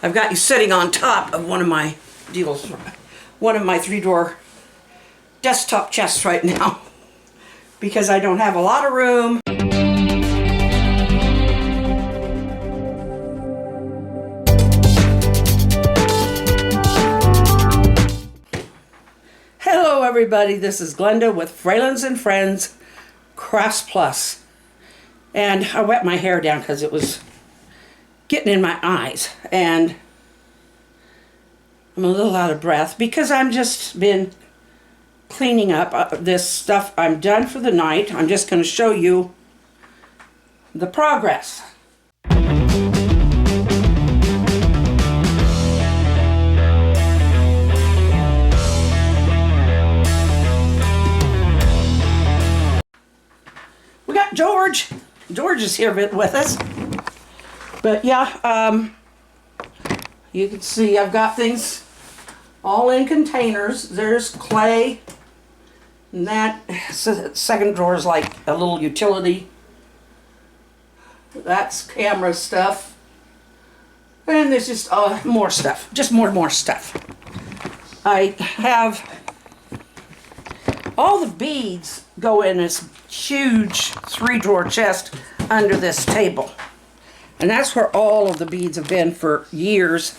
I've got you sitting on top of one of my deals, one of my 3-drawer desktop chests right now because I don't have a lot of room. Hello everybody, this is Glenda with Fralins and Friends Crafts Plus. And I wet my hair down because it was getting in my eyes. And I'm a little out of breath because I've just been cleaning up this stuff. I'm done for the night. I'm just going to show you the progress. We got George. George is here with us. But yeah, you can see I've got things all in containers. There's clay. And that second drawer is like a little utility. That's camera stuff. And there's just more stuff. Just more stuff. I have all the beads go in this huge 3-drawer chest under this table. And that's where all of the beads have been for years.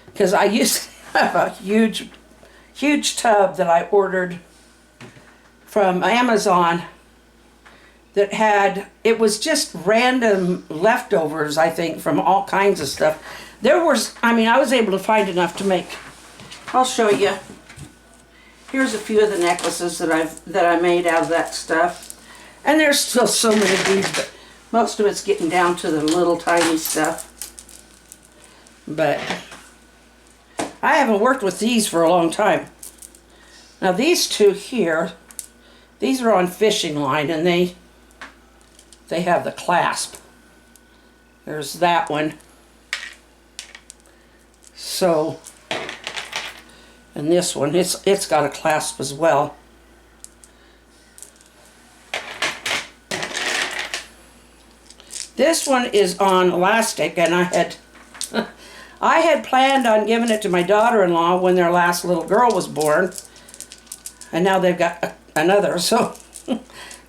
Because I used to have a huge tub that I ordered from Amazon that had, it was just random leftovers, I think, from all kinds of stuff. There was, I was able to find enough to make, I'll show you. Here's a few of the necklaces that I made out of that stuff. And there's still so many beads, but most of it's getting down to the little tiny stuff. But I haven't worked with these for a long time. Now these two here, these are on fishing line, and they have the clasp. There's that one. So, and this one, it's got a clasp as well. This one is on elastic, and I had planned on giving it to my daughter-in-law when their last little girl was born, and now they've got another, so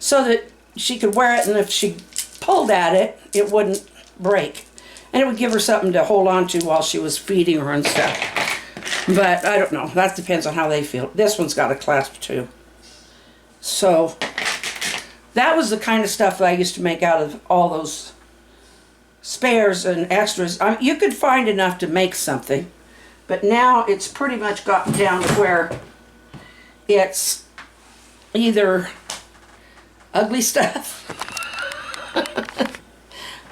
that she could wear it, and if she pulled at it, it wouldn't break, and it would give her something to hold on to while she was feeding her and stuff. But I don't know. That depends on how they feel. This one's got a clasp too. So that was the kind of stuff that I used to make out of all those spares and extras. You could find enough to make something, but now it's pretty much gotten down to where it's either ugly stuff.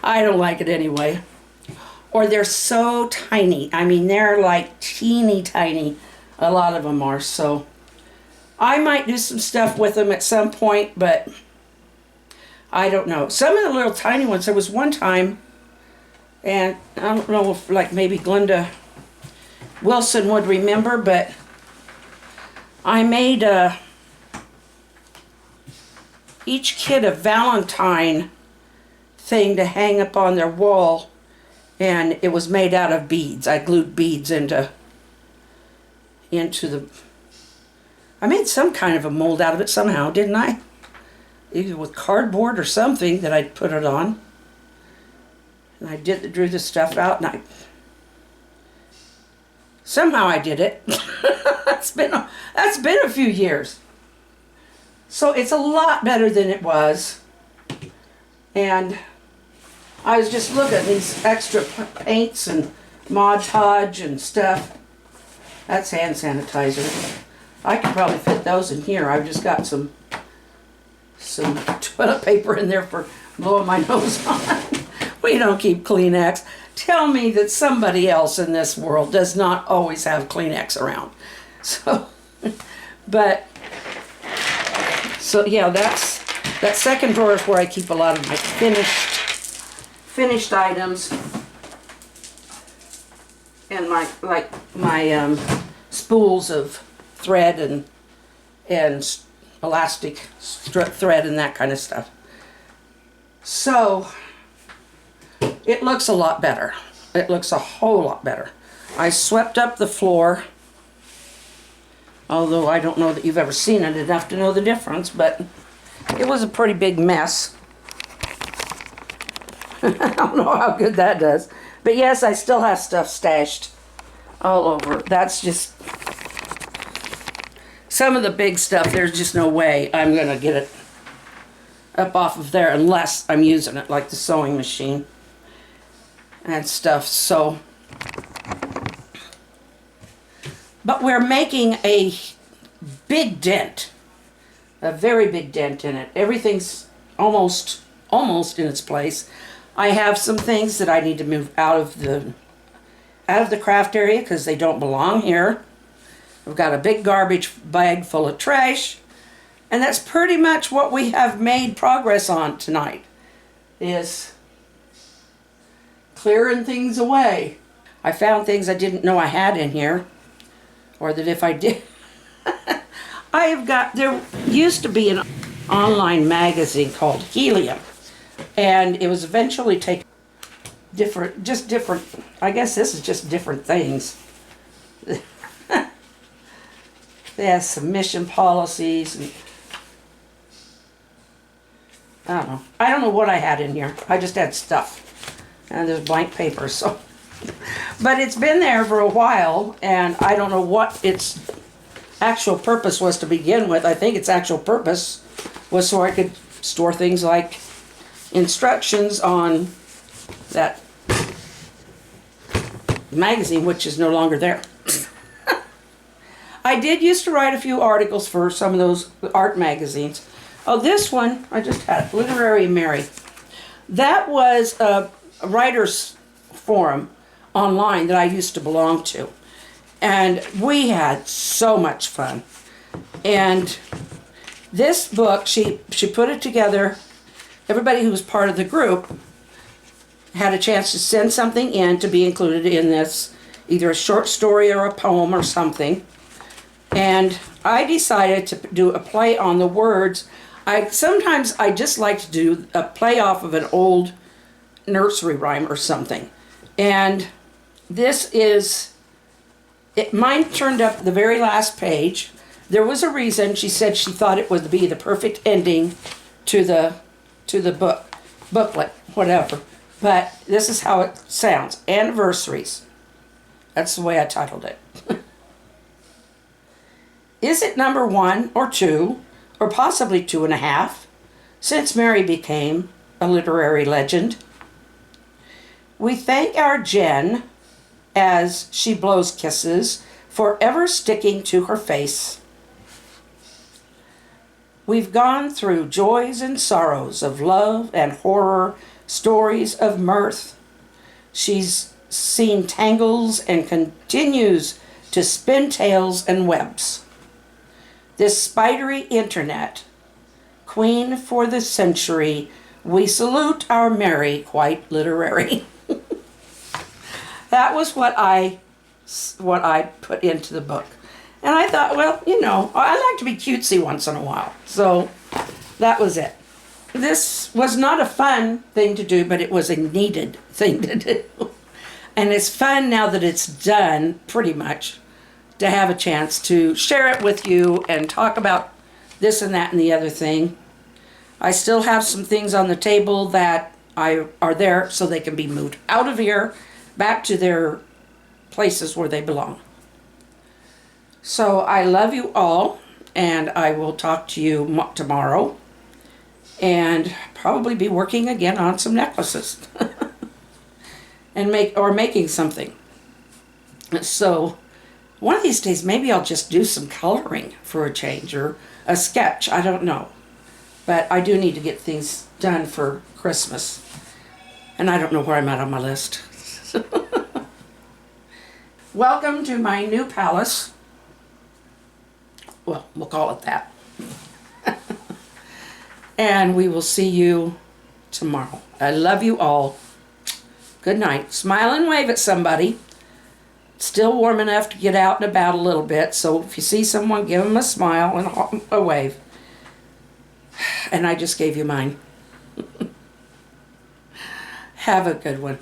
I don't like it anyway. Or they're so tiny. They're like teeny tiny. A lot of them are. So I might do some stuff with them at some point, but I don't know. Some of the little tiny ones, there was one time, and I don't know if like maybe Glenda Wilson would remember, but I made each kid a Valentine thing to hang up on their wall, and it was made out of beads. I glued beads into the, I made some kind of a mold out of it somehow, didn't I? Either with cardboard or something that I'd put it on. And I drew this stuff out, and somehow I did it. That's been a few years. So it's a lot better than it was. And I was just looking at these extra paints and Mod Podge and stuff. That's hand sanitizer. I could probably fit those in here. I've just got some toilet paper in there for blowing my nose on. We don't keep Kleenex. Tell me that somebody else in this world does not always have Kleenex around. So yeah, that second drawer is where I keep a lot of my finished items and my spools of thread and elastic thread and that kind of stuff. So it looks a lot better. it looks a whole lot better. I swept up the floor, although I don't know that you've ever seen it enough to know the difference, but it was a pretty big mess. I don't know how good that does. But yes, I still have stuff stashed all over. That's just some of the big stuff. There's just no way I'm going to get it up off of there unless I'm using it, like the sewing machine and stuff. So, but we're making a big dent, a very big dent in it. Everything's almost in its place. I have some things that I need to move out of the craft area because they don't belong here. I've got a big garbage bag full of trash, and that's pretty much what we have made progress on tonight, is clearing things away. I found things I didn't know I had in here, or that if I did. There used to be an online magazine called Helium, and it was eventually taken different, I guess this is just different things. They have submission policies, and I don't know what I had in here. I just had stuff, and there's blank paper, so. But it's been there for a while, and I don't know what its actual purpose was to begin with. I think its actual purpose was so I could store things like instructions on that magazine, which is no longer there. I did used to write a few articles for some of those art magazines. Oh, this one, I just had Literary Mary. That was a writer's forum online that I used to belong to. And we had so much fun. And this book, she put it together. Everybody who was part of the group had a chance to send something in to be included in this, either a short story or a poem or something. And I decided to do a play on the words. Sometimes I just like to do a play off of an old nursery rhyme or something. And this is, mine turned up the very last page. There was a reason. She said she thought it would be the perfect ending to the booklet, whatever. But this is how it sounds. Anniversaries. That's the way I titled it. Is it number 1 or 2, or possibly 2.5, since Mary became a literary legend? We thank our Jen as she blows kisses, forever sticking to her face. We've gone through joys and sorrows of love and horror, stories of mirth. She's seen tangles and continues to spin tales and webs. This spidery internet, queen for the century, we salute our Mary, quite literary. That was what I put into the book. And I thought, well, I like to be cutesy once in a while. So that was it. This was not a fun thing to do, but it was a needed thing to do. And it's fun now that it's done, pretty much, to have a chance to share it with you and talk about this and that and the other thing. I still have some things on the table that are there so they can be moved out of here, back to their places where they belong. So I love you all, and I will talk to you tomorrow, and probably be working again on some necklaces and making something. So one of these days, maybe I'll just do some coloring for a change, or a sketch. I don't know. But I do need to get things done for Christmas. And I don't know where I'm at on my list. Welcome to my new palace. Well, we'll call it that. And we will see you tomorrow. I love you all. Good night. Smile and wave at somebody. Still warm enough to get out and about a little bit, so if you see someone, give them a smile and a wave. And I just gave you mine. Have a good one.